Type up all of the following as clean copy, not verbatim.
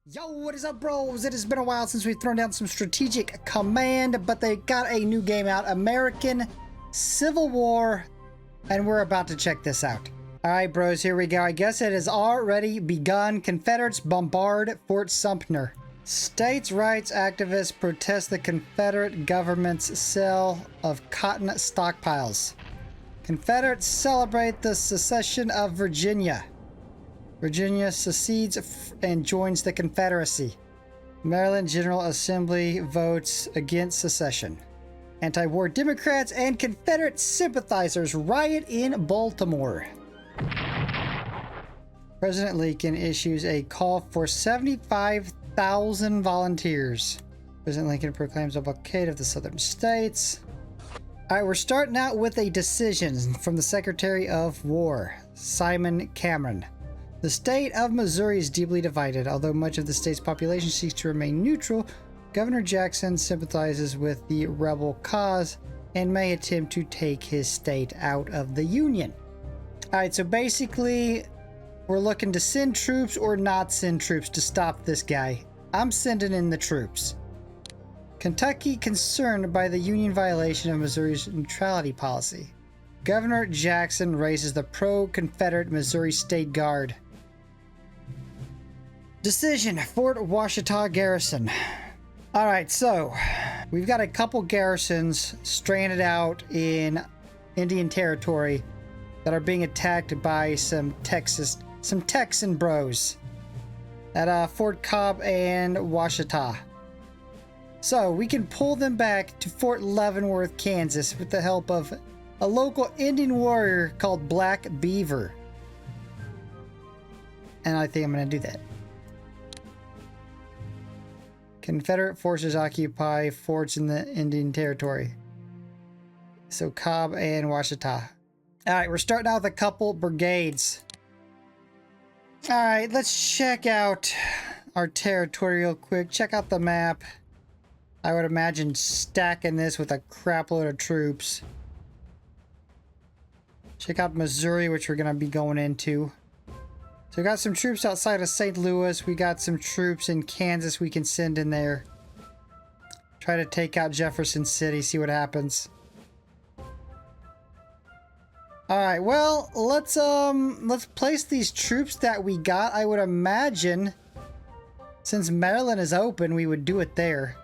Yo, what is up, bros? It has been a while since we've thrown down some strategic command, but they got a new game out, American Civil War, and we're about to check this out. Alright, bros, here we go. I guess it has already begun. Confederates bombard Fort Sumter. States' rights activists protest the Confederate government's sale of cotton stockpiles. Confederates celebrate the secession of Virginia. Virginia secedes and joins the Confederacy. Maryland General Assembly votes against secession. Anti-war Democrats and Confederate sympathizers riot in Baltimore. President Lincoln issues a call for 75,000 volunteers. President Lincoln proclaims a blockade of the southern states. Alright, we're starting out with a decision from the Secretary of War, Simon Cameron. The state of Missouri is deeply divided. Although much of the state's population seeks to remain neutral, Governor Jackson sympathizes with the rebel cause and may attempt to take his state out of the Union. Alright, so basically, we're looking to send troops or not send troops to stop this guy. I'm sending in the troops. Kentucky concerned by the Union violation of Missouri's neutrality policy. Governor Jackson raises the pro-Confederate Missouri State Guard. Decision, Fort Washita Garrison. Alright, so we've got a couple garrisons stranded out in Indian Territory that are being attacked by some Texan bros at Fort Cobb and Washita. So we can pull them back to Fort Leavenworth, Kansas with the help of a local Indian warrior called Black Beaver. And I think I'm going to do that. Confederate forces occupy forts in the Indian Territory. So Cobb and Washita. Alright, we're starting out with a couple brigades. Alright, let's check out our territory real quick. Check out the map. I would imagine stacking this with a crap load of troops. Check out Missouri, which we're going to be going into. So we got some troops outside of St. Louis. We got some troops in Kansas we can send in there. Try to take out Jefferson City, see what happens. Alright, well, let's place these troops that we got. I would imagine, since Maryland is open, we would do it there.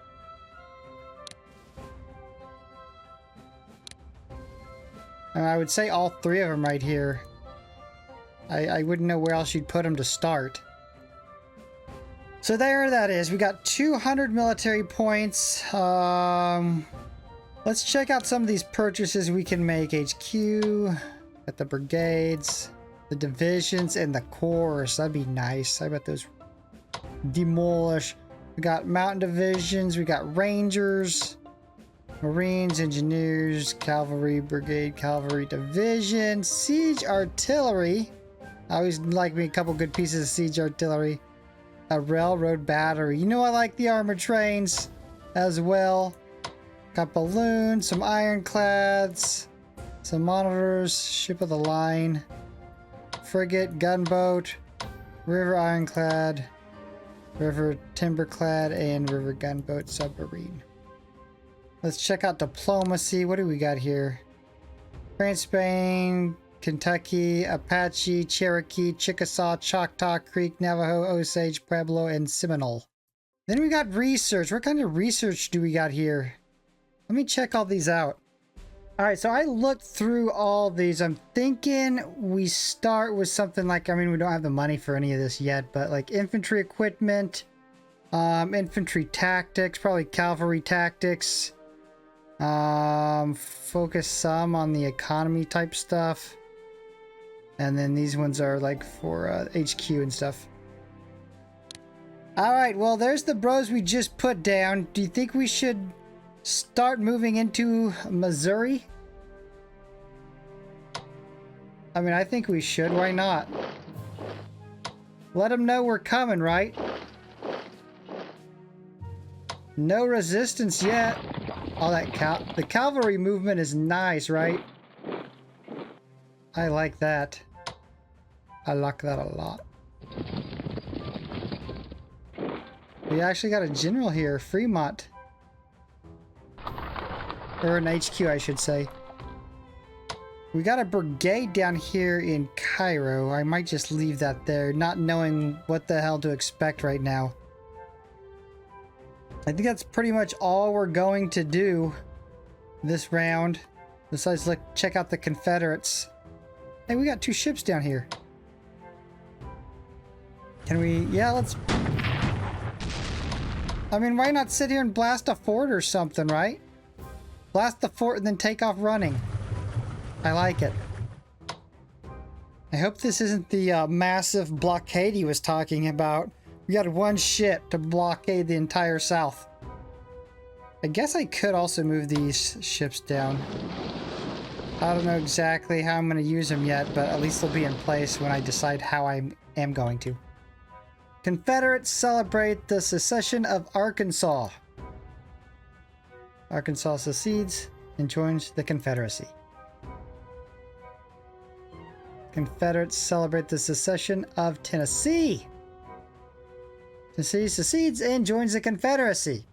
And I would say all three of them right here. I wouldn't know where else you'd put them to start. So there that is. We got 200 military points. Let's check out some of these purchases we can make. HQ, got the brigades, the divisions, and the corps. That'd be nice. I bet those demolish. We got mountain divisions. We got rangers, Marines, engineers, cavalry brigade, cavalry division, siege artillery. I always like me a couple good pieces of siege artillery. A railroad battery. You know I like the armored trains as well. Got balloons, some ironclads, some monitors, ship of the line, frigate, gunboat, river ironclad, river timberclad, and river gunboat submarine. Let's check out diplomacy. What do we got here? France, Spain, Kentucky, Apache, Cherokee, Chickasaw, Choctaw, Creek, Navajo, Osage, Pueblo, and Seminole. Then we got research. What kind of research do we got here? Let me check all these out. Alright, so I looked through all these. I'm thinking we start with something like, I mean, we don't have the money for any of this yet, but like infantry equipment, infantry tactics, probably cavalry tactics. Focus some on the economy type stuff. And then these ones are like for HQ and stuff. Alright, well there's the bros we just put down. Do you think we should start moving into Missouri? I mean, I think we should. Why not? Let them know we're coming, right? No resistance yet. All that the cavalry movement is nice, right? I like that. I like that a lot. We actually got a general here, Fremont. Or an HQ, I should say. We got a brigade down here in Cairo. I might just leave that there, not knowing what the hell to expect right now. I think that's pretty much all we're going to do this round. Besides, look, check out the Confederates. Hey, we got 2 ships down here. Can we... Yeah, let's... I mean, why not sit here and blast a fort or something, right? Blast the fort and then take off running. I like it. I hope this isn't the massive blockade he was talking about. We got 1 ship to blockade the entire South. I guess I could also move these ships down. I don't know exactly how I'm going to use them yet, but at least they'll be in place when I decide how I am going to. Confederates celebrate the secession of Arkansas. Arkansas secedes and joins the Confederacy. Confederates celebrate the secession of Tennessee. Tennessee secedes and joins the Confederacy.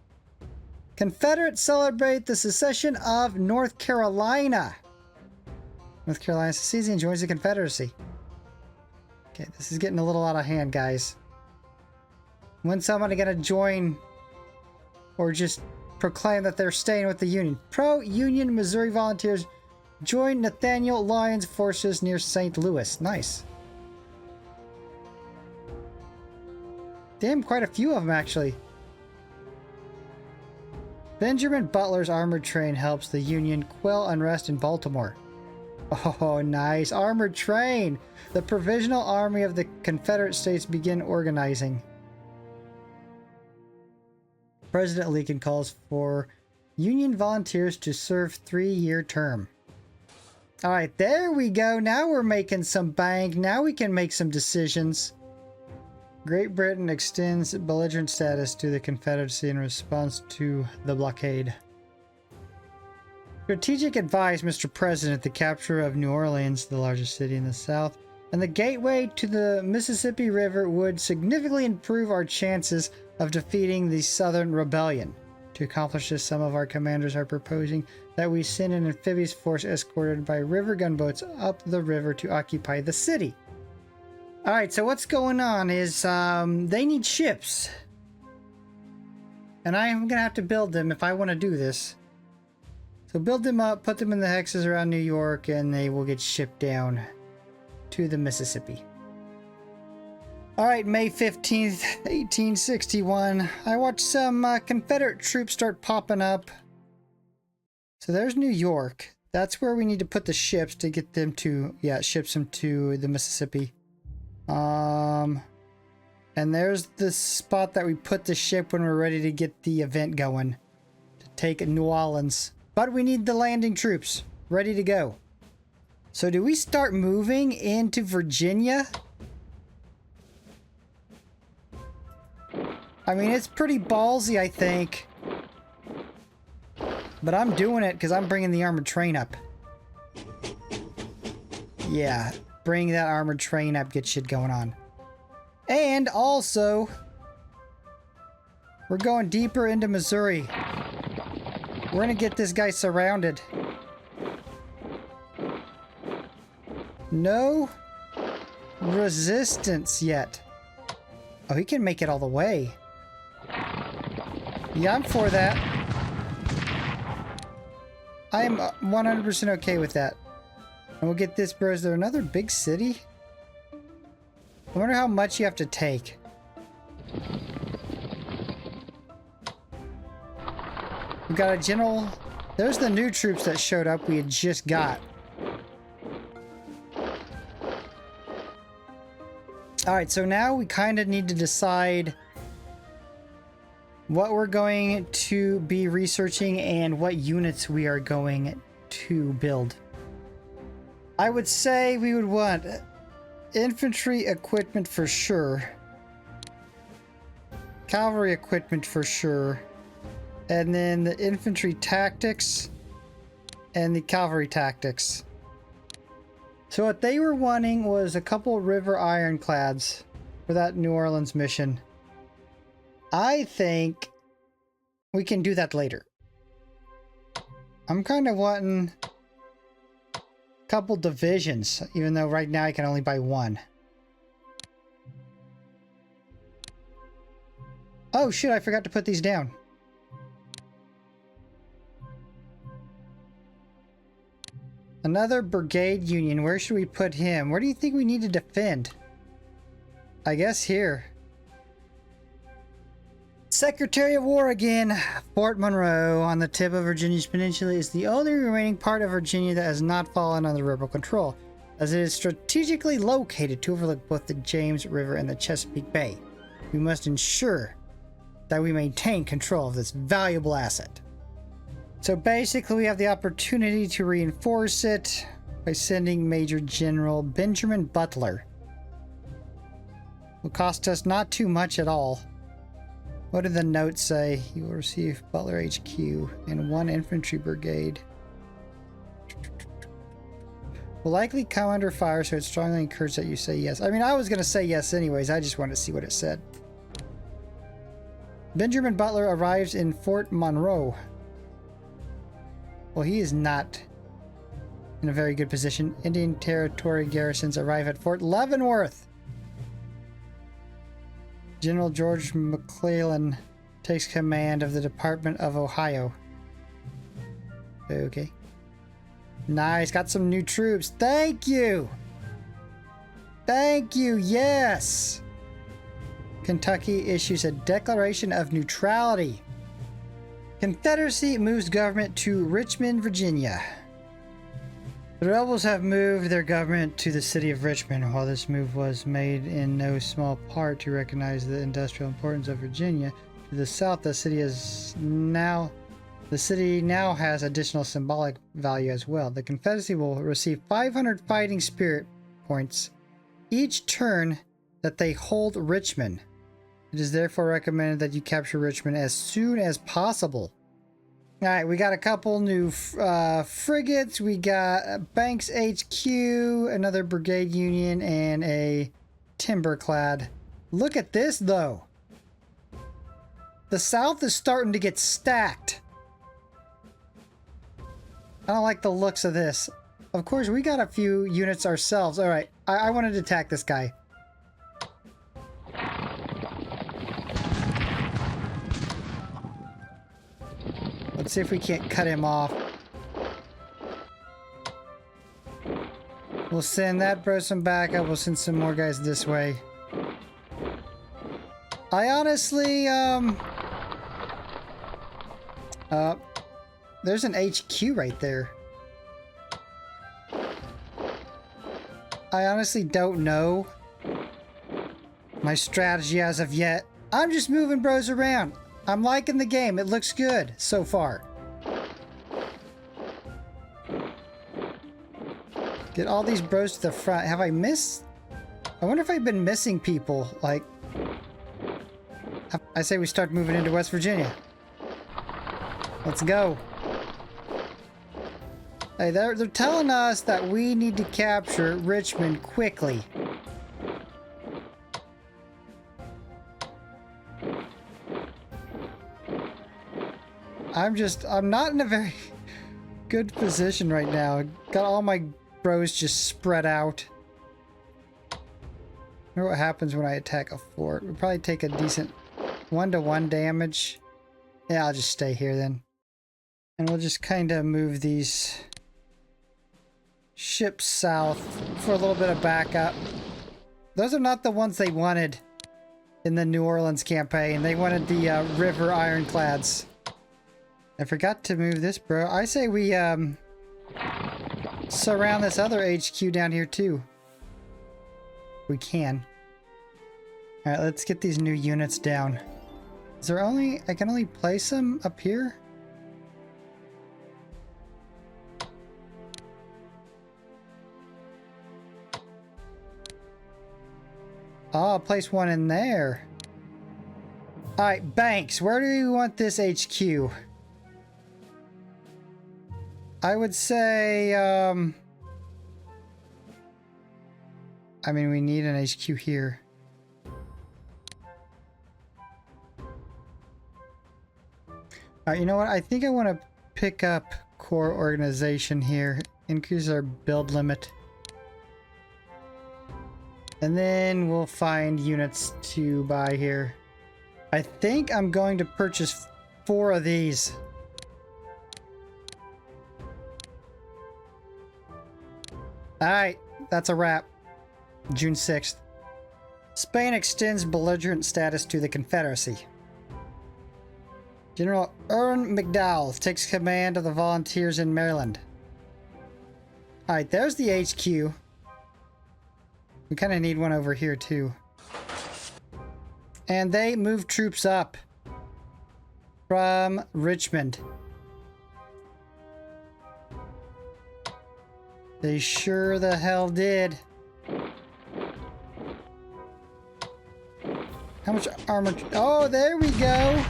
Confederates celebrate the secession of North Carolina. North Carolina secedes and joins the Confederacy. Okay, this is getting a little out of hand, guys. When's somebody gonna join or just proclaim that they're staying with the Union? Pro-Union Missouri volunteers join Nathaniel Lyon's forces near St. Louis. Nice. Damn, quite a few of them, actually. Benjamin Butler's armored train helps the Union quell unrest in Baltimore. Oh, nice. Armored train! The Provisional Army of the Confederate States begin organizing. President Lincoln calls for Union volunteers to serve 3-year term. Alright, there we go. Now we're making some bank. Now we can make some decisions. Great Britain extends belligerent status to the Confederacy in response to the blockade. Strategic advice, Mr. President, the capture of New Orleans, the largest city in the South, and the gateway to the Mississippi River would significantly improve our chances of defeating the Southern Rebellion. To accomplish this, some of our commanders are proposing that we send an amphibious force escorted by river gunboats up the river to occupy the city. Alright, so what's going on is they need ships. And I'm going to have to build them if I want to do this. So build them up, put them in the hexes around New York, and they will get shipped down to the Mississippi. Alright, May 15th, 1861. I watched some Confederate troops start popping up. So there's New York. That's where we need to put the ships to get them to, ships them to the Mississippi. And there's the spot that we put the ship when we're ready to get the event going. To take New Orleans. But we need the landing troops ready to go. So do we start moving into Virginia? I mean, it's pretty ballsy, I think. But I'm doing it because I'm bringing the armored train up. Yeah, bring that armored train up, get shit going on. And also, we're going deeper into Missouri. We're gonna get this guy surrounded. No resistance yet. Oh, he can make it all the way. Yeah, I'm for that. I am 100% okay with that. And we'll get this, bro. Is there another big city? I wonder how much you have to take. We got a general. There's the new troops that showed up we had just got. Alright, so now we kind of need to decide what we're going to be researching and what units we are going to build. I would say we would want infantry equipment for sure. Cavalry equipment for sure. And then the infantry tactics and the cavalry tactics. So what they were wanting was a couple river ironclads for that New Orleans mission. I think we can do that later. I'm kind of wanting a couple divisions, even though right now I can only buy one. Oh shit, I forgot to put these down. Another brigade union. Where should we put him? Where do you think we need to defend? I guess here. Secretary of War again. Fort Monroe on the tip of Virginia's peninsula is the only remaining part of Virginia that has not fallen under rebel control, as it is strategically located to overlook both the James River and the Chesapeake Bay. We must ensure that we maintain control of this valuable asset. So basically we have the opportunity to reinforce it by sending Major General Benjamin Butler. Will cost us not too much at all. What did the note say? You will receive Butler HQ and 1 infantry brigade. Will likely come under fire, so it's strongly encouraged that you say yes. I mean, I was going to say yes anyways. I just wanted to see what it said. Benjamin Butler arrives in Fort Monroe. Well, he is not in a very good position. Indian Territory garrisons arrive at Fort Leavenworth. General George McClellan takes command of the Department of Ohio. Okay. Nice, got some new troops. Thank you! Thank you, yes! Kentucky issues a declaration of neutrality. Confederacy moves government to Richmond, Virginia. The rebels have moved their government to the city of Richmond. While this move was made in no small part to recognize the industrial importance of Virginia, to the south the city now has additional symbolic value as well. The Confederacy will receive 500 fighting spirit points each turn that they hold Richmond. It is therefore recommended that you capture Richmond as soon as possible. Alright, we got a couple new frigates. We got Banks HQ, another brigade union, and a timberclad. Look at this, though. The South is starting to get stacked. I don't like the looks of this. Of course, we got a few units ourselves. Alright, I wanted to attack this guy. Let's see if we can't cut him off. We'll send that bro some backup. We'll send some more guys this way. I honestly, there's an HQ right there. I honestly don't know my strategy as of yet. I'm just moving bros around. I'm liking the game. It looks good so far. Get all these bros to the front. Have I missed? I wonder if I've been missing people. Like, I say we start moving into West Virginia. Let's go. Hey, they're telling us that we need to capture Richmond quickly. I'm not in a very good position right now. Got all my bros just spread out. I wonder what happens when I attack a fort. We'll probably take a decent 1-to-1 damage. Yeah, I'll just stay here then. And we'll just kind of move these ships south for a little bit of backup. Those are not the ones they wanted in the New Orleans campaign. They wanted the river ironclads. I forgot to move this, bro. I say we surround this other HQ down here too. We can. Alright, let's get these new units down. Is there only... I can only place them up here? Oh, I'll place one in there. Alright, Banks, where do you want this HQ? I would say, I mean, we need an HQ here. Alright, you know what? I think I want to pick up core organization here. Increase our build limit. And then we'll find units to buy here. I think I'm going to purchase 4 of these. Alright, that's a wrap. June 6th. Spain extends belligerent status to the Confederacy. General Ern McDowell takes command of the volunteers in Maryland. Alright, there's the HQ. We kind of need one over here too. And they move troops up from Richmond. They sure the hell did. How much armor? Oh, there we go.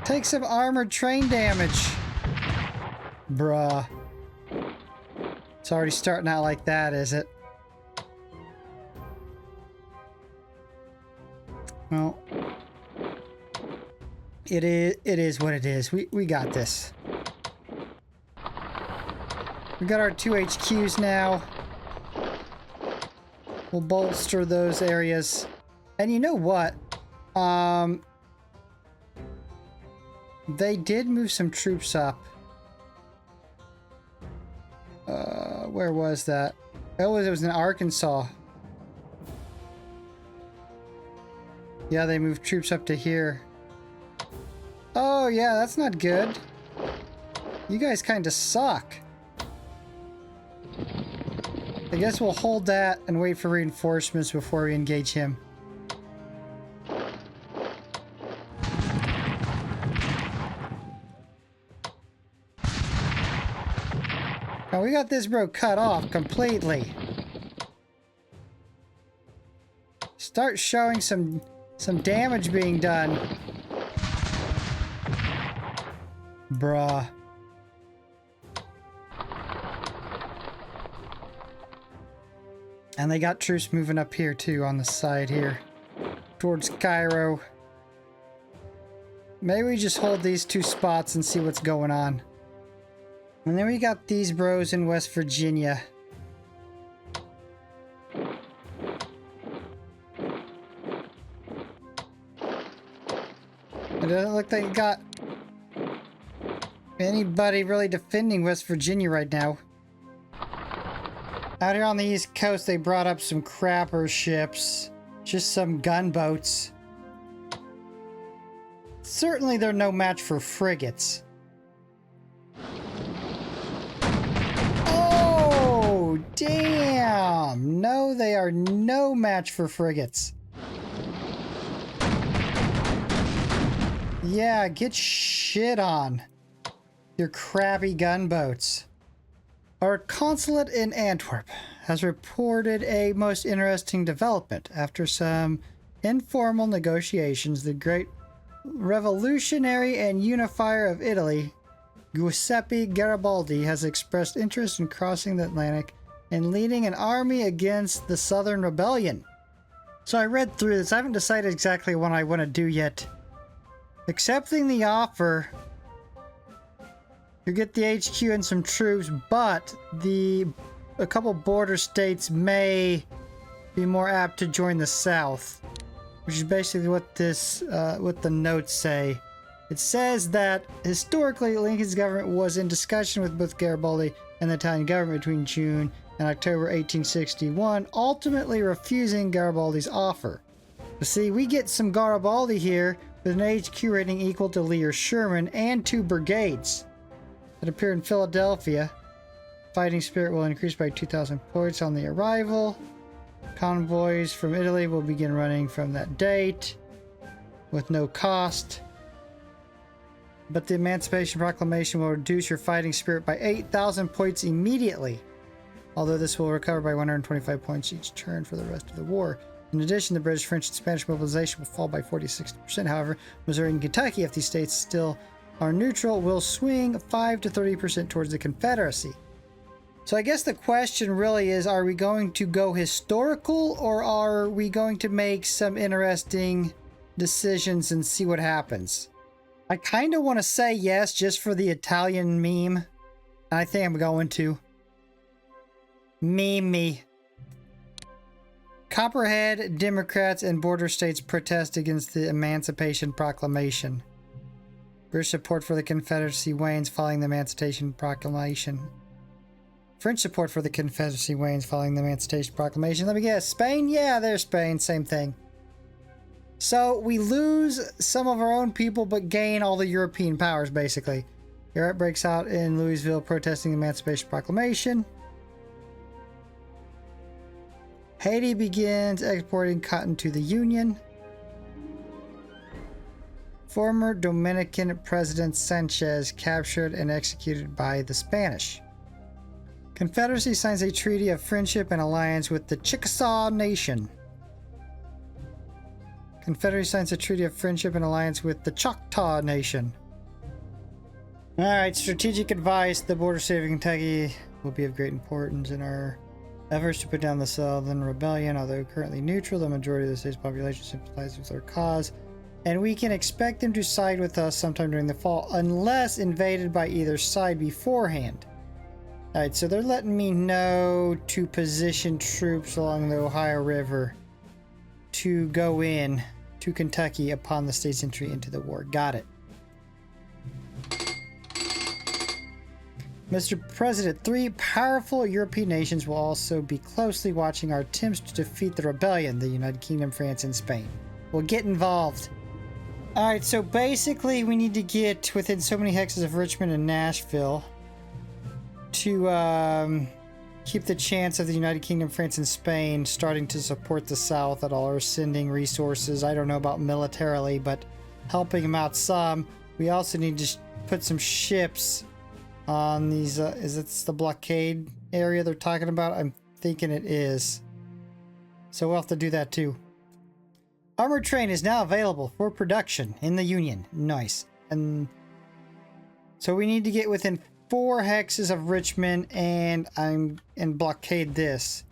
Take some armored train damage. Bruh. It's already starting out like that, is it? Well, it is what it is. We got this. We got our 2 HQs now. We'll bolster those areas. And you know what? They did move some troops up. Where was that? Oh, it was in Arkansas. Yeah, they moved troops up to here. Oh, yeah, that's not good. You guys kind of suck. I guess we'll hold that and wait for reinforcements before we engage him. Oh, we got this bro cut off completely. Start showing some damage being done. Bruh. And they got troops moving up here too on the side here. Towards Cairo. Maybe we just hold these 2 spots and see what's going on. And then we got these bros in West Virginia. It doesn't look like you got anybody really defending West Virginia right now. Out here on the East Coast, they brought up some crapper ships. Just some gunboats. Certainly they're no match for frigates. Oh, damn! No, they are no match for frigates. Yeah, get shit on. Your crappy gunboats. Our consulate in Antwerp has reported a most interesting development. After some informal negotiations, the great revolutionary and unifier of Italy, Giuseppe Garibaldi, has expressed interest in crossing the Atlantic and leading an army against the Southern Rebellion. So I read through this. I haven't decided exactly what I want to do yet. Accepting the offer, you get the HQ and some troops, but a couple border states may be more apt to join the South, which is basically what what the notes say. It says that historically Lincoln's government was in discussion with both Garibaldi and the Italian government between June and October 1861, ultimately refusing Garibaldi's offer. But see, we get some Garibaldi here with an HQ rating equal to Lee or Sherman and 2 brigades that appear in Philadelphia. Fighting spirit will increase by 2,000 points on the arrival. Convoys from Italy will begin running from that date with no cost. But the Emancipation Proclamation will reduce your fighting spirit by 8,000 points immediately, although this will recover by 125 points each turn for the rest of the war. In addition, the British, French, and Spanish mobilization will fall by 40-60%. However, Missouri and Kentucky, if these states still are neutral, will swing 5 to 30% towards the Confederacy. So I guess the question really is, are we going to go historical, or are we going to make some interesting decisions and see what happens. I kind of want to say yes just for the Italian meme. And I think I'm going to. Meme me. Copperhead, Democrats, and border states protest against the Emancipation Proclamation. British support for the Confederacy wanes following the Emancipation Proclamation. French support for the Confederacy wanes following the Emancipation Proclamation. Let me guess. Spain? Yeah, there's Spain. Same thing. So we lose some of our own people but gain all the European powers, basically. Europe breaks out in Louisville protesting the Emancipation Proclamation. Haiti begins exporting cotton to the Union. Former Dominican President Sanchez captured and executed by the Spanish. Confederacy signs a treaty of friendship and alliance with the Chickasaw Nation. Confederacy signs a treaty of friendship and alliance with the Choctaw Nation. Alright, strategic advice. The border state of Kentucky will be of great importance in our efforts to put down the Southern Rebellion. Although currently neutral, the majority of the state's population sympathizes with our cause, and we can expect them to side with us sometime during the fall, unless invaded by either side beforehand. Alright, so they're letting me know to position troops along the Ohio River to go in to Kentucky upon the state's entry into the war. Got it. Mr. President, 3 powerful European nations will also be closely watching our attempts to defeat the rebellion, the United Kingdom, France, and Spain. We'll get involved. Alright, so basically we need to get within so many hexes of Richmond and Nashville to keep the chance of the United Kingdom, France, and Spain starting to support the South at all, or sending resources. I don't know about militarily, but helping them out some. We also need to put some ships on these, is it the blockade area they're talking about? I'm thinking it is. So we'll have to do that too. Armored train is now available for production in the Union. Nice. And so we need to get within 4 hexes of Richmond and blockade this.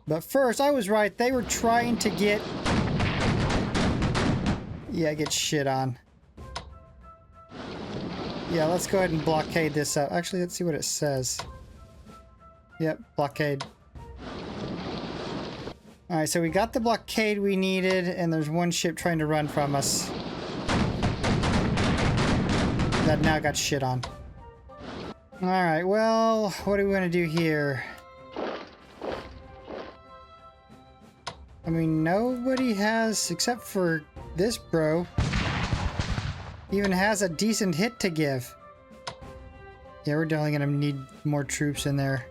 But first, I was right. They were trying to get... Yeah, get shit on. Yeah, let's go ahead and blockade this up. Actually, let's see what it says. Yep, blockade. Alright, so we got the blockade we needed, and there's one ship trying to run from us. That now got shit on. Alright, well, what do we want to do here? I mean, nobody has, except for this bro, even has a decent hit to give. Yeah, we're definitely gonna need more troops in there.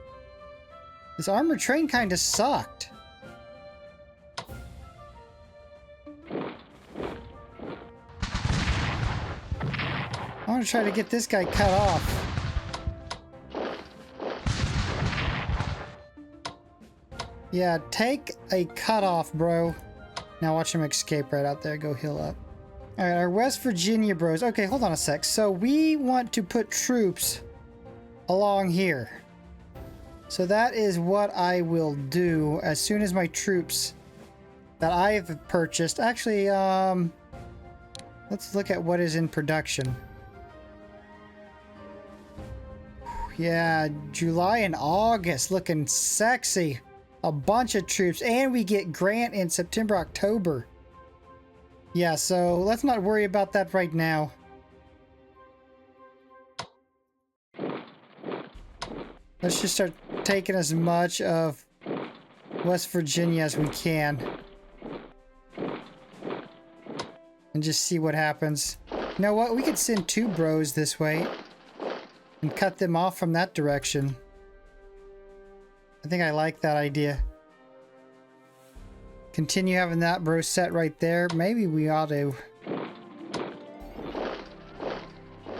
This armored train kind of sucked. I want to try to get this guy cut off. Yeah, take a cut off, bro. Now watch him escape right out there. Go heal up. Alright, our West Virginia bros. Okay, hold on a sec. So we want to put troops along here. So that is what I will do as soon as my troops that I've purchased. Actually, let's look at what is in production. Yeah, July and August looking sexy. A bunch of troops, and we get Grant in September, October. Yeah, so let's not worry about that right now. Let's just start taking as much of West Virginia as we can. And just see what happens. You know what? We could send 2 bros this way and cut them off from that direction. I think I like that idea. Continue having that bro set right there. Maybe we ought to...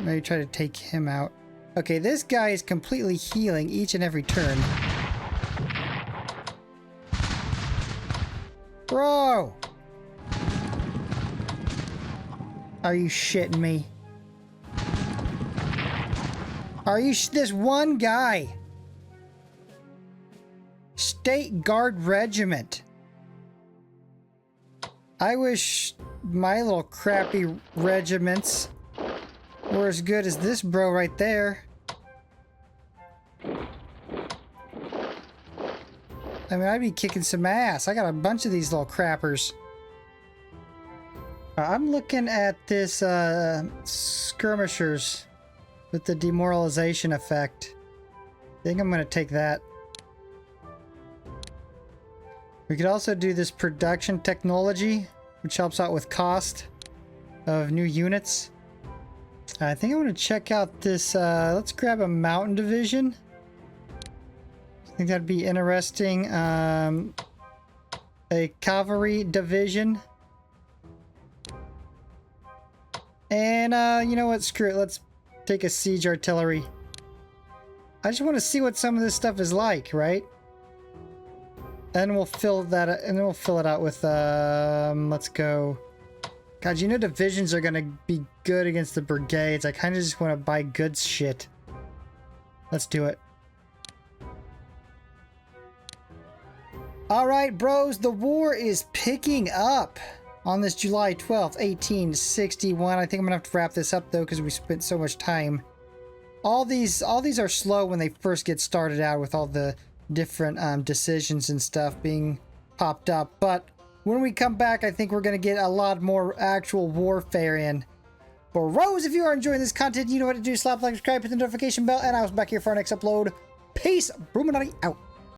maybe try to take him out. Okay, this guy is completely healing each and every turn. Bro! Are you shitting me? Are you this one guy? State Guard Regiment. I wish my little crappy regiments were as good as this bro right there. I mean, I'd be kicking some ass. I got a bunch of these little crappers. I'm looking at this skirmishers with the demoralization effect. I think I'm going to take that. We could also do this production technology, which helps out with cost of new units. I think I want to check out this, let's grab a mountain division. I think that'd be interesting. A cavalry division. And, you know what, screw it, let's take a siege artillery. I just want to see what some of this stuff is like, right? And we'll fill that, and then we'll fill it out with, let's go. God, you know divisions are gonna be good against the brigades. I kind of just want to buy goods shit. Let's do it. Alright, bros, the war is picking up on this July 12th, 1861. I think I'm gonna have to wrap this up though, because we spent so much time. All these are slow when they first get started out with all the different decisions and stuff being popped up, but when we come back, I think we're going to get a lot more actual warfare in. Bros, if you are enjoying this content, you know what to do. Slap like, subscribe, hit the notification bell, and I was back here for our next upload. Peace. Bruchminati out.